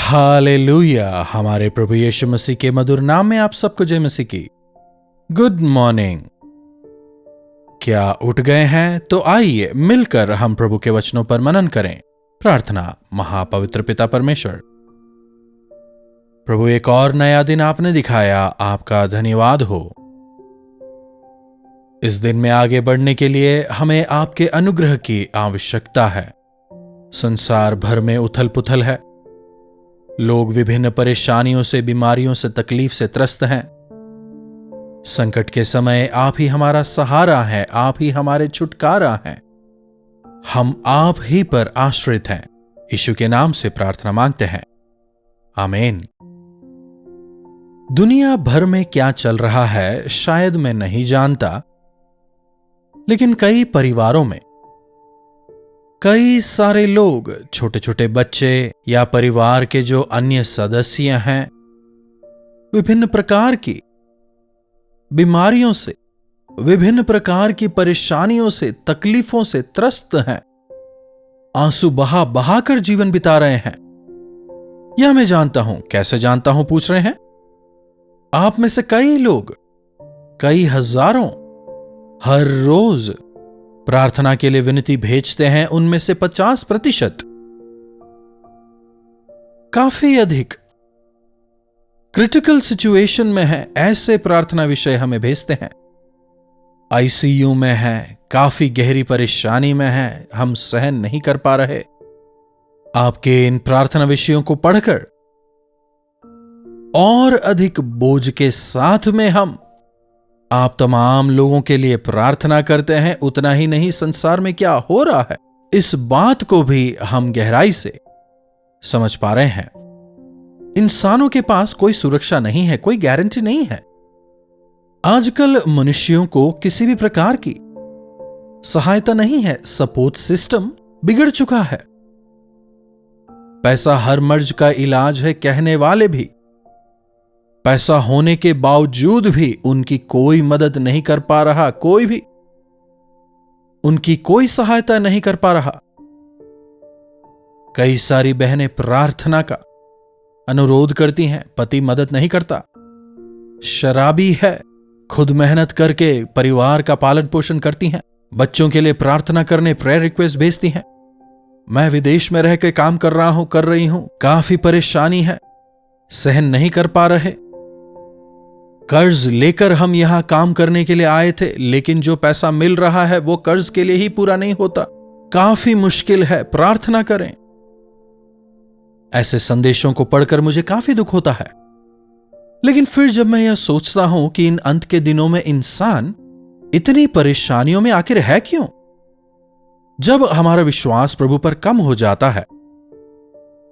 Hallelujah. हमारे प्रभु यीशु मसीह के मधुर नाम में आप सबको जय मसीह की। Good morning. क्या उठ गए हैं? तो आइए मिलकर हम प्रभु के वचनों पर मनन करें। प्रार्थना। महापवित्र पिता परमेश्वर, प्रभु एक और नया दिन आपने दिखाया, आपका धन्यवाद हो। इस दिन में आगे बढ़ने के लिए हमें आपके अनुग्रह की आवश्यकता है। संसार भर में उथल पुथल है, लोग विभिन्न परेशानियों से, बीमारियों से, तकलीफ से त्रस्त हैं। संकट के समय आप ही हमारा सहारा है, आप ही हमारे छुटकारा हैं। हम आप ही पर आश्रित हैं। यीशु के नाम से प्रार्थना मांगते हैं, आमीन। दुनिया भर में क्या चल रहा है शायद मैं नहीं जानता, लेकिन कई परिवारों में कई सारे लोग, छोटे छोटे बच्चे या परिवार के जो अन्य सदस्य हैं, विभिन्न प्रकार की बीमारियों से, विभिन्न प्रकार की परेशानियों से, तकलीफों से त्रस्त हैं। आंसू बहा बहा कर जीवन बिता रहे हैं। यह मैं जानता हूं। कैसे जानता हूं पूछ रहे हैं? आप में से कई लोग, कई हजारों हर रोज प्रार्थना के लिए विनती भेजते हैं। उनमें से 50% काफी अधिक क्रिटिकल सिचुएशन में है। ऐसे प्रार्थना विषय हमें भेजते हैं। आईसीयू में है, काफी गहरी परेशानी में है, हम सहन नहीं कर पा रहे। आपके इन प्रार्थना विषयों को पढ़कर और अधिक बोझ के साथ में हम आप तमाम लोगों के लिए प्रार्थना करते हैं। उतना ही नहीं, संसार में क्या हो रहा है इस बात को भी हम गहराई से समझ पा रहे हैं। इंसानों के पास कोई सुरक्षा नहीं है, कोई गारंटी नहीं है। आजकल मनुष्यों को किसी भी प्रकार की सहायता नहीं है। सपोर्ट सिस्टम बिगड़ चुका है। पैसा हर मर्ज का इलाज है कहने वाले भी, पैसा होने के बावजूद भी उनकी कोई मदद नहीं कर पा रहा। कोई भी उनकी कोई सहायता नहीं कर पा रहा। कई सारी बहनें प्रार्थना का अनुरोध करती हैं, पति मदद नहीं करता, शराबी है, खुद मेहनत करके परिवार का पालन पोषण करती हैं। बच्चों के लिए प्रार्थना करने प्रेयर रिक्वेस्ट भेजती हैं। मैं विदेश में रह के काम कर रहा हूं, कर रही हूं, काफी परेशानी है, सहन नहीं कर पा रहे। कर्ज लेकर हम यहां काम करने के लिए आए थे, लेकिन जो पैसा मिल रहा है वो कर्ज के लिए ही पूरा नहीं होता। काफी मुश्किल है, प्रार्थना करें। ऐसे संदेशों को पढ़कर मुझे काफी दुख होता है। लेकिन फिर जब मैं यह सोचता हूं कि इन अंत के दिनों में इंसान इतनी परेशानियों में आखिर है क्यों? जब हमारा विश्वास प्रभु पर कम हो जाता है,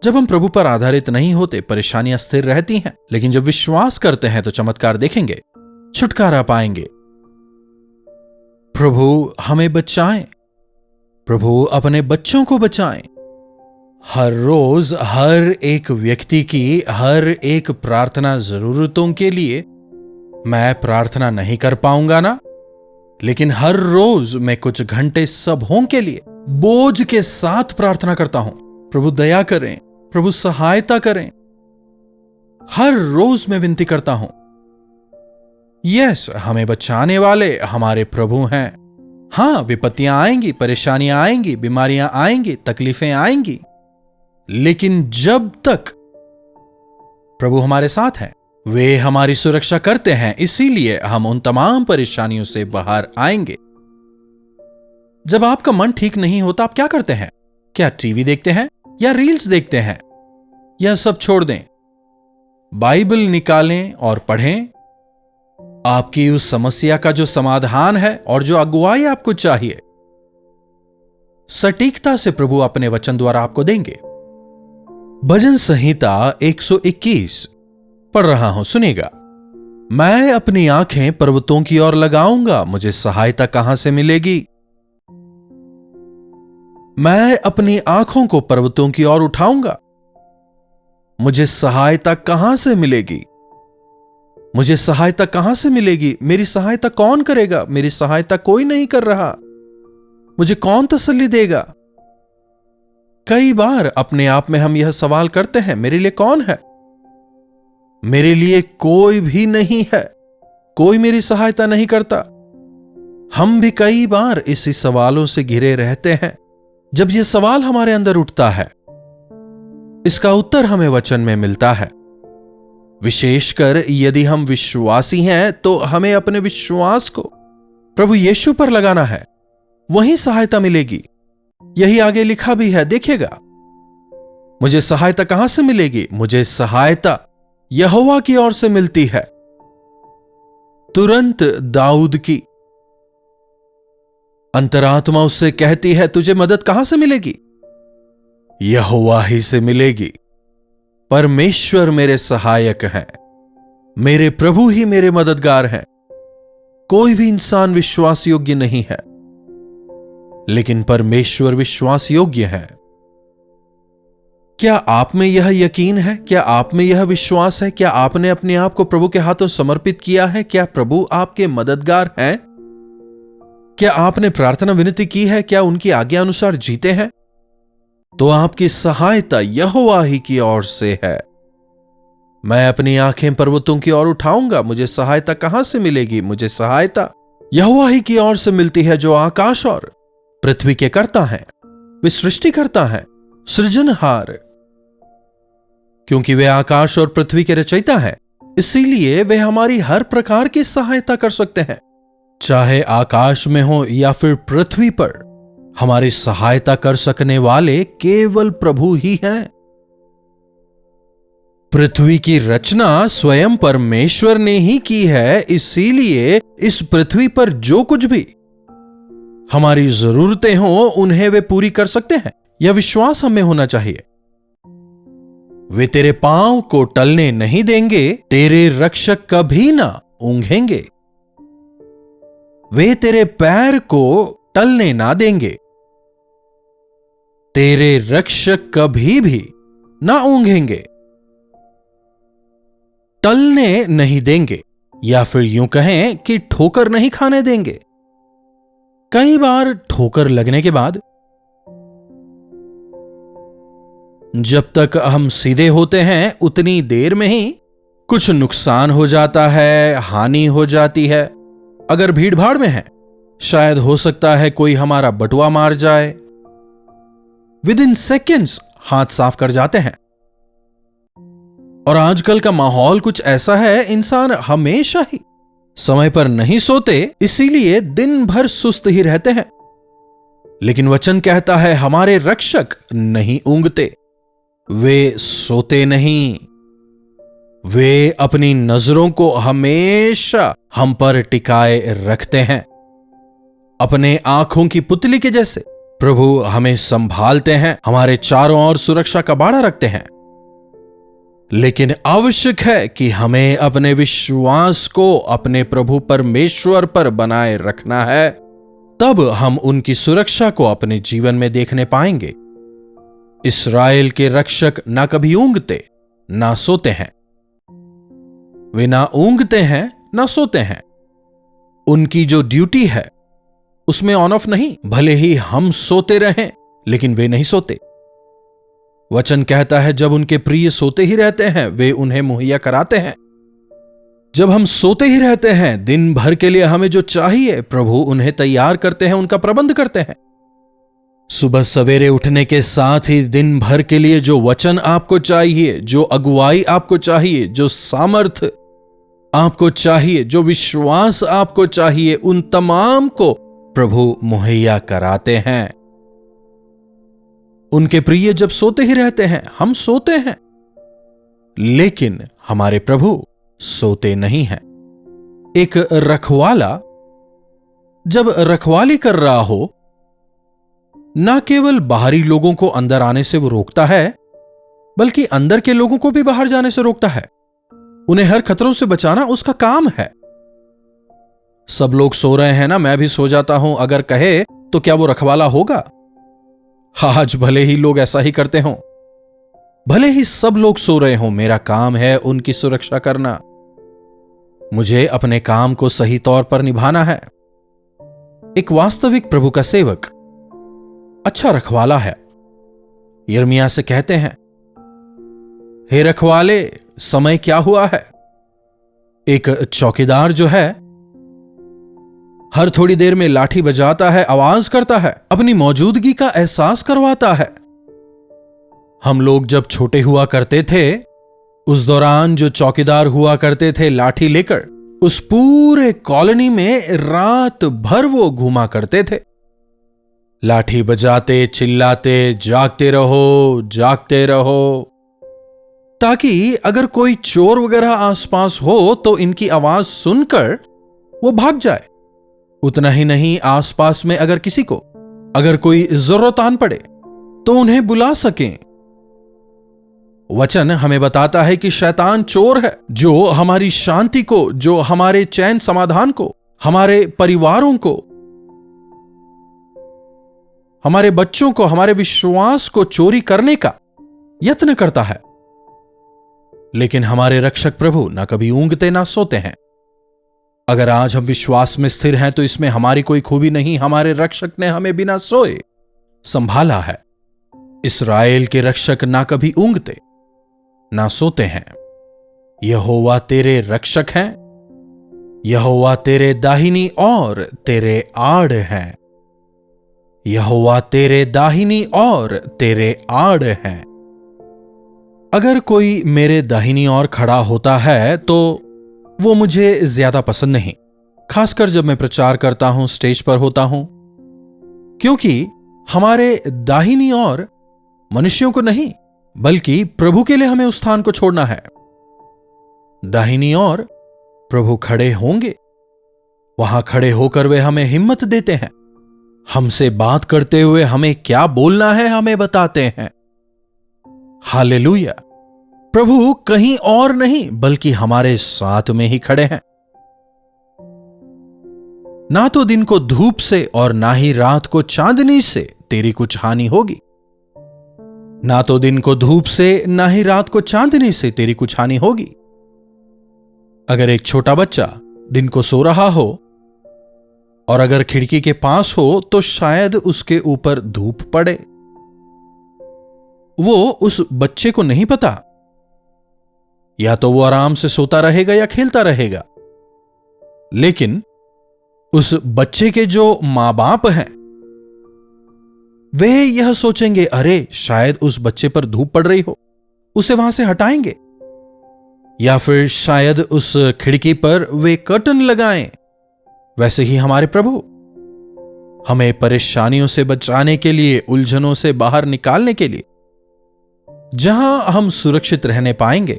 जब हम प्रभु पर आधारित नहीं होते, परेशानियां स्थिर रहती हैं। लेकिन जब विश्वास करते हैं तो चमत्कार देखेंगे, छुटकारा पाएंगे। प्रभु हमें बचाएं, प्रभु अपने बच्चों को बचाएं। हर रोज हर एक व्यक्ति की हर एक प्रार्थना जरूरतों के लिए मैं प्रार्थना नहीं कर पाऊंगा ना, लेकिन हर रोज मैं कुछ घंटे सबों के लिए बोझ के साथ प्रार्थना करता हूं। प्रभु दया करें, प्रभु सहायता करें। हर रोज मैं विनती करता हूं। यस, हमें बचाने वाले हमारे प्रभु हैं। हां, विपत्तियां आएंगी, परेशानियां आएंगी, बीमारियां आएंगी, तकलीफें आएंगी, लेकिन जब तक प्रभु हमारे साथ हैं, वे हमारी सुरक्षा करते हैं। इसीलिए हम उन तमाम परेशानियों से बाहर आएंगे। जब आपका मन ठीक नहीं होता, आप क्या करते हैं? क्या टीवी देखते हैं या रील्स देखते हैं? यह सब छोड़ दें, बाइबल निकालें और पढ़ें। आपकी उस समस्या का जो समाधान है और जो अगुवाई आपको चाहिए, सटीकता से प्रभु अपने वचन द्वारा आपको देंगे। भजन संहिता 121 पढ़ रहा हूं, सुनिएगा। मैं अपनी आंखें पर्वतों की ओर लगाऊंगा, मुझे सहायता कहां से मिलेगी? मैं अपनी आंखों को पर्वतों की ओर उठाऊंगा, मुझे सहायता कहां से मिलेगी? मुझे सहायता कहां से मिलेगी? मेरी सहायता कौन करेगा? मेरी सहायता कोई नहीं कर रहा। मुझे कौन तसल्ली देगा? कई बार अपने आप में हम यह सवाल करते हैं, मेरे लिए कौन है? मेरे लिए कोई भी नहीं है, कोई मेरी सहायता नहीं करता। हम भी कई बार इसी सवालों से घिरे रहते हैं। जब यह सवाल हमारे अंदर उठता है, इसका उत्तर हमें वचन में मिलता है। विशेषकर यदि हम विश्वासी हैं तो हमें अपने विश्वास को प्रभु यीशु पर लगाना है, वहीं सहायता मिलेगी। यही आगे लिखा भी है, देखिएगा, मुझे सहायता कहां से मिलेगी? मुझे सहायता यहोवा की ओर से मिलती है। तुरंत दाऊद की अंतरात्मा उससे कहती है, तुझे मदद कहां से मिलेगी? यहोवा ही से मिलेगी। परमेश्वर मेरे सहायक हैं, मेरे प्रभु ही मेरे मददगार हैं। कोई भी इंसान विश्वास योग्य नहीं है, लेकिन परमेश्वर विश्वास योग्य है। क्या आप में यह यकीन है? क्या आप में यह विश्वास है? क्या आपने अपने आप को प्रभु के हाथों समर्पित किया है? क्या प्रभु आपके मददगार हैं? क्या आपने प्रार्थना विनती की है? क्या उनकी आज्ञा अनुसार जीते हैं? तो आपकी सहायता यहोवा ही की ओर से है। मैं अपनी आंखें पर्वतों की ओर उठाऊंगा, मुझे सहायता कहां से मिलेगी? मुझे सहायता यहोवा ही की ओर से मिलती है, जो आकाश और पृथ्वी के कर्ता हैं। वे सृष्टि करता है, सृजनहार। क्योंकि वे आकाश और पृथ्वी के रचयिता हैं, इसीलिए वे हमारी हर प्रकार की सहायता कर सकते हैं। चाहे आकाश में हो या फिर पृथ्वी पर, हमारी सहायता कर सकने वाले केवल प्रभु ही हैं। पृथ्वी की रचना स्वयं परमेश्वर ने ही की है, इसीलिए इस पृथ्वी पर जो कुछ भी हमारी जरूरतें हो, उन्हें वे पूरी कर सकते हैं। यह विश्वास हमें होना चाहिए। वे तेरे पांव को टलने नहीं देंगे, तेरे रक्षक कभी ना ऊंघेंगे। वे तेरे पैर को टलने ना देंगे, तेरे रक्षक कभी भी ना ऊंघेंगे। टलने नहीं देंगे, या फिर यूं कहें कि ठोकर नहीं खाने देंगे। कई बार ठोकर लगने के बाद जब तक हम सीधे होते हैं, उतनी देर में ही कुछ नुकसान हो जाता है, हानि हो जाती है। अगर भीड़ भाड़ में है, शायद हो सकता है कोई हमारा बटुआ मार जाए। विद इन सेकेंड्स हाथ साफ कर जाते हैं। और आजकल का माहौल कुछ ऐसा है, इंसान हमेशा ही समय पर नहीं सोते, इसीलिए दिन भर सुस्त ही रहते हैं। लेकिन वचन कहता है, हमारे रक्षक नहीं ऊंघते, वे सोते नहीं। वे अपनी नजरों को हमेशा हम पर टिकाए रखते हैं। अपने आंखों की पुतली के जैसे प्रभु हमें संभालते हैं, हमारे चारों ओर सुरक्षा का बाड़ा रखते हैं। लेकिन आवश्यक है कि हमें अपने विश्वास को अपने प्रभु परमेश्वर पर बनाए रखना है, तब हम उनकी सुरक्षा को अपने जीवन में देखने पाएंगे। इस्राएल के रक्षक ना कभी ऊंघते ना सोते हैं। वे ना ऊंघते हैं ना सोते हैं। उनकी जो ड्यूटी है उसमें ऑन ऑफ नहीं। भले ही हम सोते रहें, लेकिन वे नहीं सोते। वचन कहता है, जब उनके प्रिय सोते ही रहते हैं, वे उन्हें मुहैया कराते हैं। जब हम सोते ही रहते हैं, दिन भर के लिए हमें जो चाहिए प्रभु उन्हें तैयार करते हैं, उनका प्रबंध करते हैं। सुबह सवेरे उठने के साथ ही दिन भर के लिए जो वचन आपको चाहिए, जो अगुवाई आपको चाहिए, जो सामर्थ्य आपको चाहिए, जो विश्वास आपको चाहिए, उन तमाम को प्रभु मुहैया कराते हैं। उनके प्रिय जब सोते ही रहते हैं, हम सोते हैं, लेकिन हमारे प्रभु सोते नहीं हैं। एक रखवाला जब रखवाली कर रहा हो, ना केवल बाहरी लोगों को अंदर आने से वो रोकता है, बल्कि अंदर के लोगों को भी बाहर जाने से रोकता है। उन्हें हर खतरों से बचाना उसका काम है। सब लोग सो रहे हैं ना, मैं भी सो जाता हूं, अगर कहे तो क्या वो रखवाला होगा? आज भले ही लोग ऐसा ही करते हों, भले ही सब लोग सो रहे हों, मेरा काम है उनकी सुरक्षा करना। मुझे अपने काम को सही तौर पर निभाना है। एक वास्तविक प्रभु का सेवक अच्छा रखवाला है। यिर्मयाह से कहते हैं, हे रखवाले, समय क्या हुआ है। एक चौकीदार जो है हर थोड़ी देर में लाठी बजाता है, आवाज करता है, अपनी मौजूदगी का एहसास करवाता है। हम लोग जब छोटे हुआ करते थे, उस दौरान जो चौकीदार हुआ करते थे लाठी लेकर, उस पूरे कॉलोनी में रात भर वो घूमा करते थे, लाठी बजाते, चिल्लाते, जागते रहो, जागते रहो, ताकि अगर कोई चोर वगैरह आसपास हो तो इनकी आवाज सुनकर वो भाग जाए। उतना ही नहीं, आसपास में अगर किसी को अगर कोई जरूरत आन पड़े तो उन्हें बुला सकें। वचन हमें बताता है कि शैतान चोर है, जो हमारी शांति को, जो हमारे चैन समाधान को, हमारे परिवारों को, हमारे बच्चों को, हमारे विश्वास को चोरी करने का यत्न करता है। लेकिन हमारे रक्षक प्रभु ना कभी ऊंघते ना सोते हैं। अगर आज हम विश्वास में स्थिर हैं तो इसमें हमारी कोई खूबी नहीं, हमारे रक्षक ने हमें बिना सोए संभाला है। इस्राएल के रक्षक ना कभी ऊंघते ना सोते हैं। यहोवा तेरे रक्षक हैं, यहोवा तेरे दाहिनी और तेरे आड़ हैं, यहोवा तेरे दाहिनी और तेरे आड़ हैं। अगर कोई मेरे दाहिनी ओर खड़ा होता है तो वो मुझे ज्यादा पसंद नहीं, खासकर जब मैं प्रचार करता हूं, स्टेज पर होता हूं, क्योंकि हमारे दाहिनी ओर मनुष्यों को नहीं बल्कि प्रभु के लिए हमें उस स्थान को छोड़ना है। दाहिनी ओर प्रभु खड़े होंगे, वहां खड़े होकर वे हमें हिम्मत देते हैं, हमसे बात करते हुए हमें क्या बोलना है हमें बताते हैं। हालेलुया। प्रभु कहीं और नहीं बल्कि हमारे साथ में ही खड़े हैं। ना तो दिन को धूप से और ना ही रात को चांदनी से तेरी कुछ हानि होगी। ना तो दिन को धूप से ना ही रात को चांदनी से तेरी कुछ हानि होगी। अगर एक छोटा बच्चा दिन को सो रहा हो और अगर खिड़की के पास हो तो शायद उसके ऊपर धूप पड़े। वो उस बच्चे को नहीं पता, या तो वो आराम से सोता रहेगा या खेलता रहेगा। लेकिन उस बच्चे के जो मां बाप हैं वे यह सोचेंगे, अरे शायद उस बच्चे पर धूप पड़ रही हो, उसे वहां से हटाएंगे, या फिर शायद उस खिड़की पर वे कर्टन लगाएं। वैसे ही हमारे प्रभु हमें परेशानियों से बचाने के लिए, उलझनों से बाहर निकालने के लिए, जहां हम सुरक्षित रहने पाएंगे,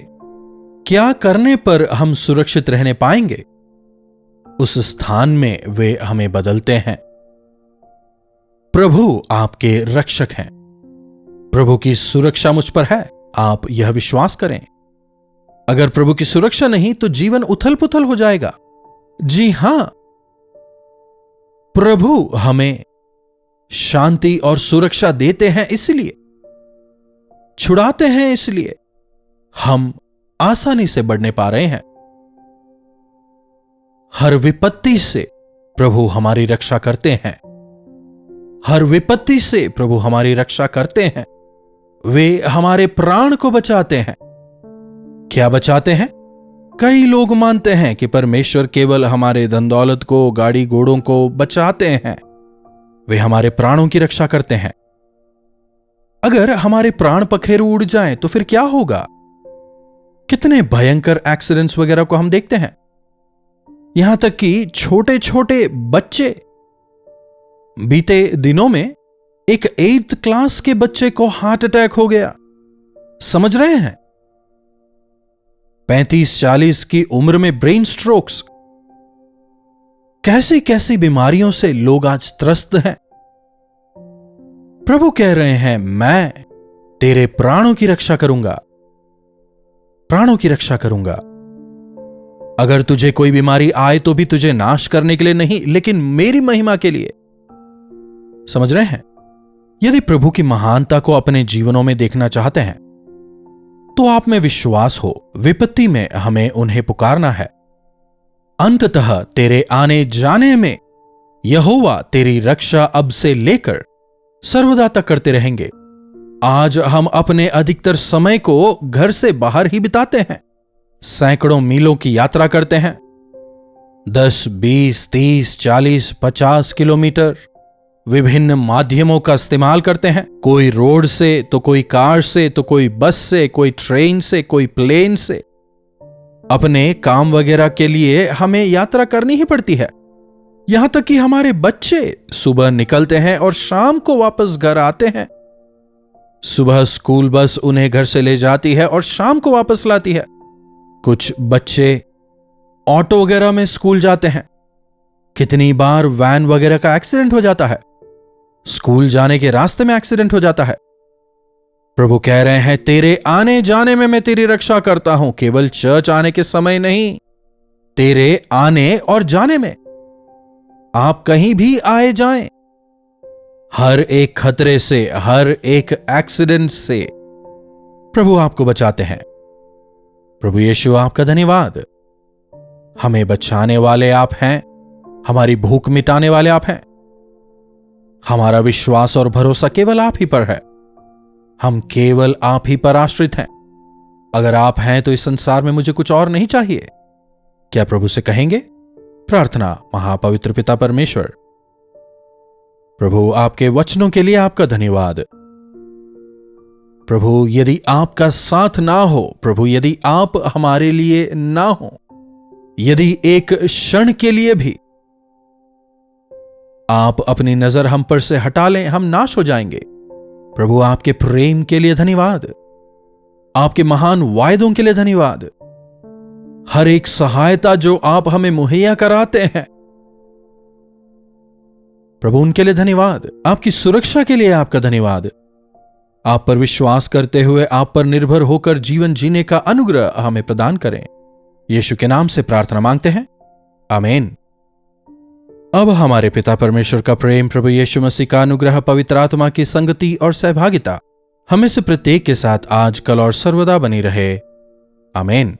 क्या करने पर हम सुरक्षित रहने पाएंगे, उस स्थान में वे हमें बदलते हैं। प्रभु आपके रक्षक हैं, प्रभु की सुरक्षा मुझ पर है, आप यह विश्वास करें। अगर प्रभु की सुरक्षा नहीं तो जीवन उथल पुथल हो जाएगा। जी हां, प्रभु हमें शांति और सुरक्षा देते हैं, इसलिए छुड़ाते हैं, इसलिए हम आसानी से बढ़ने पा रहे हैं। हर विपत्ति से प्रभु हमारी रक्षा करते हैं, हर विपत्ति से प्रभु हमारी रक्षा करते हैं। वे हमारे प्राण को बचाते हैं। क्या बचाते हैं? कई लोग मानते हैं कि परमेश्वर केवल हमारे धन दौलत को, गाड़ी घोड़ों को बचाते हैं। वे हमारे प्राणों की रक्षा करते हैं। अगर हमारे प्राण पखेरु उड़ जाएं तो फिर क्या होगा? कितने भयंकर एक्सीडेंट्स वगैरह को हम देखते हैं। यहां तक कि छोटे छोटे बच्चे, बीते दिनों में एक 8th क्लास के बच्चे को हार्ट अटैक हो गया। समझ रहे हैं? 35-40 की उम्र में ब्रेन स्ट्रोक्स। कैसी कैसी बीमारियों से लोग आज त्रस्त हैं। प्रभु कह रहे हैं, मैं तेरे प्राणों की रक्षा करूंगा, प्राणों की रक्षा करूंगा। अगर तुझे कोई बीमारी आए तो भी तुझे नाश करने के लिए नहीं, लेकिन मेरी महिमा के लिए। समझ रहे हैं? यदि प्रभु की महानता को अपने जीवनों में देखना चाहते हैं तो आप में विश्वास हो, विपत्ति में हमें उन्हें पुकारना है। अंततः तेरे आने जाने में यहोवा तेरी रक्षा अब से लेकर सर्वदा तक करते रहेंगे। आज हम अपने अधिकतर समय को घर से बाहर ही बिताते हैं। सैकड़ों मीलों की यात्रा करते हैं, 10, 20, 30, 40, 50 किलोमीटर। विभिन्न माध्यमों का इस्तेमाल करते हैं, कोई रोड से, तो कोई कार से, तो कोई बस से, कोई ट्रेन से, कोई प्लेन से। अपने काम वगैरह के लिए हमें यात्रा करनी ही पड़ती है। यहां तक कि हमारे बच्चे सुबह निकलते हैं और शाम को वापस घर आते हैं। सुबह स्कूल बस उन्हें घर से ले जाती है और शाम को वापस लाती है। कुछ बच्चे ऑटो वगैरह में स्कूल जाते हैं। कितनी बार वैन वगैरह का एक्सीडेंट हो जाता है, स्कूल जाने के रास्ते में एक्सीडेंट हो जाता है। प्रभु कह रहे हैं, तेरे आने जाने में मैं तेरी रक्षा करता हूं, केवल चर्च आने के समय नहीं, तेरे आने और जाने में। आप कहीं भी आए जाएं, हर एक खतरे से, हर एक एक्सीडेंट से प्रभु आपको बचाते हैं। प्रभु यीशु, आपका धन्यवाद। हमें बचाने वाले आप हैं, हमारी भूख मिटाने वाले आप हैं। हमारा विश्वास और भरोसा केवल आप ही पर है। हम केवल आप ही पर आश्रित हैं। अगर आप हैं तो इस संसार में मुझे कुछ और नहीं चाहिए। क्या प्रभु से कहेंगे? प्रार्थना। महापवित्र पिता परमेश्वर, प्रभु आपके वचनों के लिए आपका धन्यवाद। प्रभु यदि आपका साथ ना हो, प्रभु यदि आप हमारे लिए ना हो, यदि एक क्षण के लिए भी आप अपनी नजर हम पर से हटा लें, हम नाश हो जाएंगे। प्रभु आपके प्रेम के लिए धन्यवाद, आपके महान वायदों के लिए धन्यवाद, हर एक सहायता जो आप हमें मुहैया कराते हैं प्रभु उनके लिए धन्यवाद। आपकी सुरक्षा के लिए आपका धन्यवाद। आप पर विश्वास करते हुए, आप पर निर्भर होकर जीवन जीने का अनुग्रह हमें प्रदान करें। यीशु के नाम से प्रार्थना मांगते हैं, आमीन। अब हमारे पिता परमेश्वर का प्रेम, प्रभु यीशु मसीह का अनुग्रह, पवित्र आत्मा की संगति और सहभागिता हमें से प्रत्येक के साथ आज, कल और सर्वदा बनी रहे, आमीन।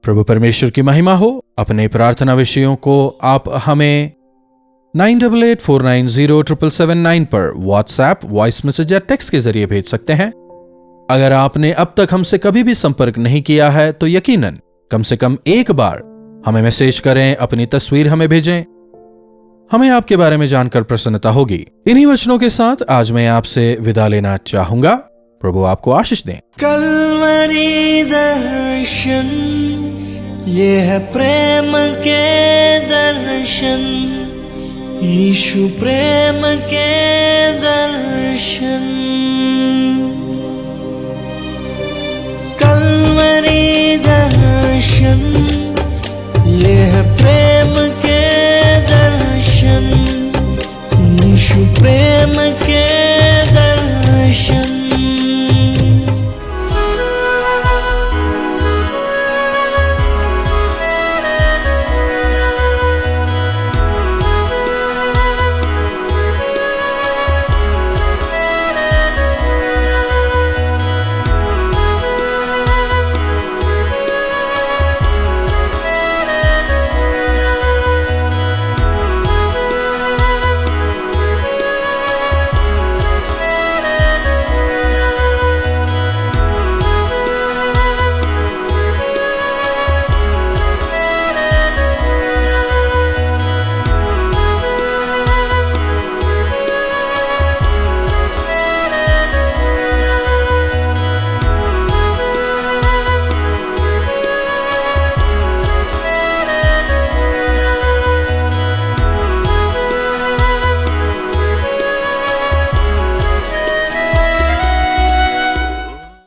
प्रभु परमेश्वर की महिमा हो। अपने प्रार्थना विषयों को आप हमें 9884907779 पर व्हाट्सएप, वॉइस मैसेज या टेक्स्ट के जरिए भेज सकते हैं। अगर आपने अब तक हमसे कभी भी संपर्क नहीं किया है तो यकीनन कम से कम एक बार हमें मैसेज करें, अपनी तस्वीर हमें भेजें। हमें आपके बारे में जानकर प्रसन्नता होगी। इन्हीं वचनों के साथ आज मैं आपसे विदा लेना चाहूंगा। प्रभु आपको आशीष दें। कल्वरी दर्शन, ये है प्रेम के दर्शन, यीशु प्रेम के दर्शन। कल्वरी दर्शन,